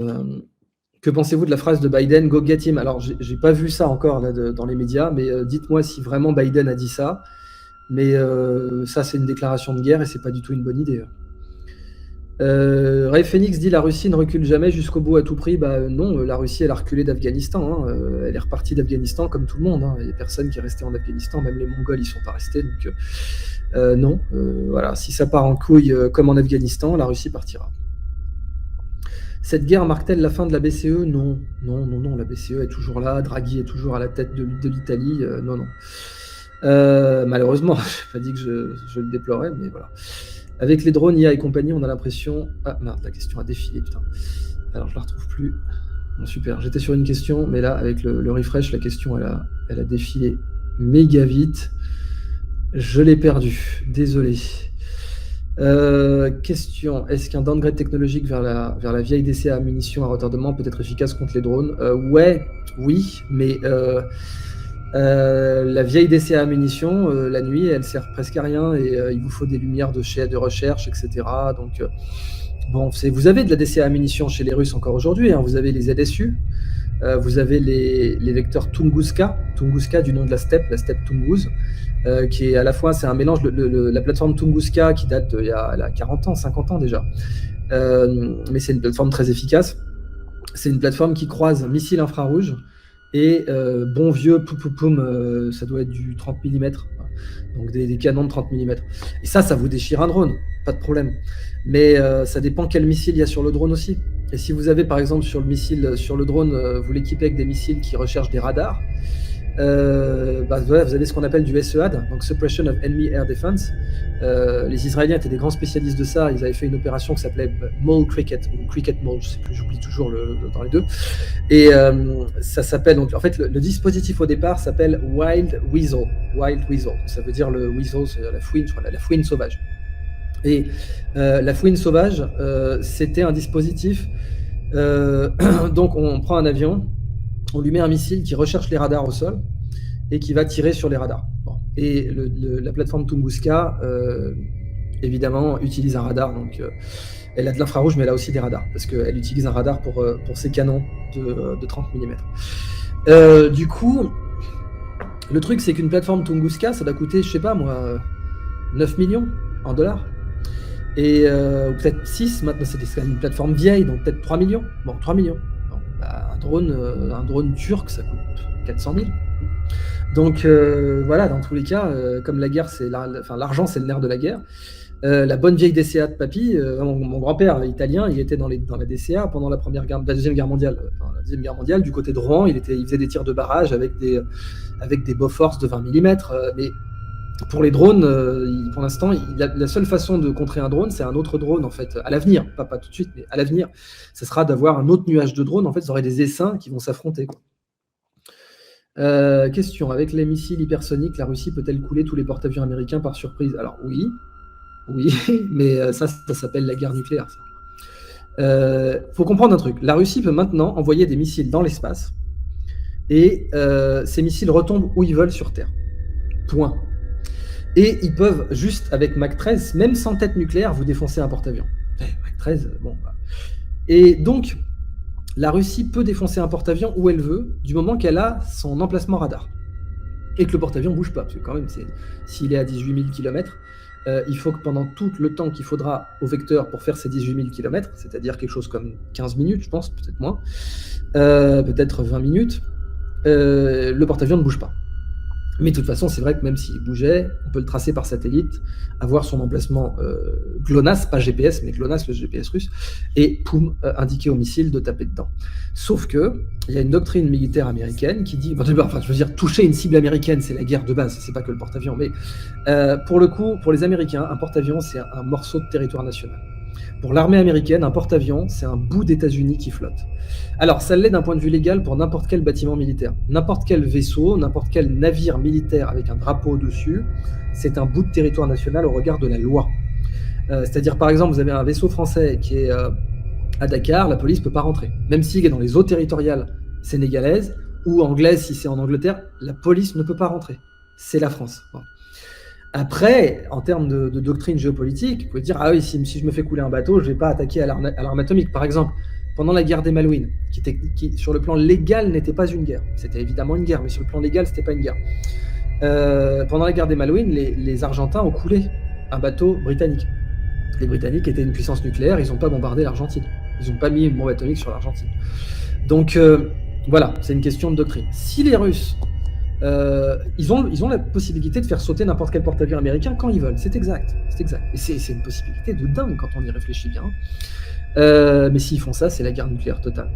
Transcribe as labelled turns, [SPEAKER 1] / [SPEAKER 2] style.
[SPEAKER 1] Que pensez-vous de la phrase de Biden, Go get him? Alors, j'ai pas vu ça encore là, dans les médias, mais dites-moi si vraiment Biden a dit ça. Mais ça, c'est une déclaration de guerre et c'est pas du tout une bonne idée. Ray Phoenix dit la Russie ne recule jamais jusqu'au bout à tout prix. Bah non, la Russie elle a reculé d'Afghanistan. Hein. Elle est repartie d'Afghanistan comme tout le monde. Hein. Il n'y a personne qui est resté en Afghanistan, même les Mongols ils sont pas restés. Donc non, voilà, si ça part en couille comme en Afghanistan, la Russie partira. Cette guerre marque-t-elle la fin de la BCE? Non, non, non, non, la BCE est toujours là, Draghi est toujours à la tête de l'Italie, non, non. Malheureusement, je n'ai pas dit que je le déplorais, mais voilà. Avec les drones, IA et compagnie, on a l'impression... Ah merde, la question a défilé, putain. Alors, je la retrouve plus. Bon, super, j'étais sur une question, mais là, avec le refresh, la question, elle a défilé méga vite. Je l'ai perdue, désolé. Question, est-ce qu'un downgrade technologique vers la vieille DCA à munitions à retardement peut être efficace contre les drones? Ouais, oui, mais la vieille DCA à munitions, la nuit, elle sert presque à rien et il vous faut des lumières de recherche, etc. Donc, bon, vous avez de la DCA à munitions chez les Russes encore aujourd'hui, hein, vous avez les ZSU, vous avez les vecteurs Tunguska du nom de la steppe Tunguz, qui est à la fois, c'est un mélange, la plateforme Tunguska qui date il y a 40 ans, 50 ans déjà, mais c'est une plateforme très efficace. C'est une plateforme qui croise missiles infrarouges et bon vieux poum, ça doit être du 30 mm, donc des canons de 30 mm. Et ça vous déchire un drone, pas de problème. Mais ça dépend quel missile il y a sur le drone aussi. Et si vous avez par exemple sur le drone, vous l'équipez avec des missiles qui recherchent des radars, vous avez ce qu'on appelle du SEAD, donc Suppression of Enemy Air Defense. Les Israéliens étaient des grands spécialistes de ça. Ils avaient fait une opération qui s'appelait Mole Cricket, ou Cricket Mole, je sais plus, j'oublie toujours dans les deux. Et ça s'appelle, donc en fait, le dispositif au départ s'appelle Wild Weasel. Wild Weasel, ça veut dire le weasel, c'est la fouine, je crois, la fouine sauvage. Et la fouine sauvage, c'était un dispositif. Donc on prend un avion, on lui met un missile qui recherche les radars au sol et qui va tirer sur les radars. Bon. Et la plateforme Tunguska, évidemment, utilise un radar. Donc, elle a de l'infrarouge, mais elle a aussi des radars, parce qu'elle utilise un radar pour ses canons de 30 mm. Du coup, le truc, c'est qu'une plateforme Tunguska, ça doit coûter, je sais pas moi, 9 millions en dollars. Et ou peut-être 6, maintenant c'est une plateforme vieille, donc peut-être 3 millions. Bon, 3 millions. Bon, bah, un drone turc, ça coûte 400 000. Donc voilà, dans tous les cas, comme la guerre, l'argent, c'est le nerf de la guerre. La bonne vieille DCA de papy, mon grand-père italien, il était dans la DCA pendant la Deuxième Guerre mondiale. La Deuxième Guerre mondiale, du côté de Rouen, il faisait des tirs de barrage avec des Bofors de 20 mm. Mais pour les drones, pour l'instant, la seule façon de contrer un drone, c'est un autre drone, en fait, à l'avenir, pas tout de suite, mais à l'avenir, ça sera d'avoir un autre nuage de drones. En fait, vous aurez des essaims qui vont s'affronter, quoi. Question, avec les missiles hypersoniques, la Russie peut-elle couler tous les porte-avions américains par surprise? Alors oui, mais ça s'appelle la guerre nucléaire. Faut comprendre un truc, la Russie peut maintenant envoyer des missiles dans l'espace, et ces missiles retombent où ils veulent sur Terre. Point. Et ils peuvent juste, avec Mach 13, même sans tête nucléaire, vous défoncer un porte-avions. Mach 13, bon. Bah. Et donc, la Russie peut défoncer un porte-avions où elle veut, du moment qu'elle a son emplacement radar. Et que le porte-avions ne bouge pas, parce que quand même, s'il est à 18 000 km, il faut que pendant tout le temps qu'il faudra au vecteur pour faire ces 18 000 km, c'est-à-dire quelque chose comme 15 minutes, je pense, peut-être moins, peut-être 20 minutes, le porte-avions ne bouge pas. Mais de toute façon, c'est vrai que même s'il bougeait, on peut le tracer par satellite, avoir son emplacement GLONASS, pas GPS, mais GLONASS, le GPS russe, et poum, indiquer au missile de taper dedans. Sauf que il y a une doctrine militaire américaine qui dit, toucher une cible américaine, c'est la guerre de base, c'est pas que le porte-avions, mais pour le coup, pour les Américains, un porte-avions, c'est un morceau de territoire national. Pour l'armée américaine, un porte-avions, c'est un bout d'États-Unis qui flotte. Alors, ça l'est d'un point de vue légal pour n'importe quel bâtiment militaire. N'importe quel vaisseau, n'importe quel navire militaire avec un drapeau au-dessus, c'est un bout de territoire national au regard de la loi. C'est-à-dire, par exemple, vous avez un vaisseau français qui est à Dakar, la police ne peut pas rentrer. Même s'il est dans les eaux territoriales sénégalaises ou anglaises, si c'est en Angleterre, la police ne peut pas rentrer. C'est la France. Bon. Après, en termes de doctrine géopolitique, vous pouvez dire, ah oui, si je me fais couler un bateau, je ne vais pas attaquer à l'arme atomique, par exemple. pendant la guerre des Malouines, qui sur le plan légal n'était pas une guerre. C'était évidemment une guerre, mais sur le plan légal, c'était pas une guerre. Pendant la guerre des Malouines, les Argentins ont coulé un bateau britannique. Les Britanniques étaient une puissance nucléaire, ils n'ont pas bombardé l'Argentine. Ils n'ont pas mis une bombe atomique sur l'Argentine. Donc voilà, c'est une question de doctrine. Si les Russes, ils ont la possibilité de faire sauter n'importe quel porte-avions américain quand ils veulent, c'est exact. Et c'est une possibilité de dingue quand on y réfléchit bien. Mais s'ils font ça, c'est la guerre nucléaire totale.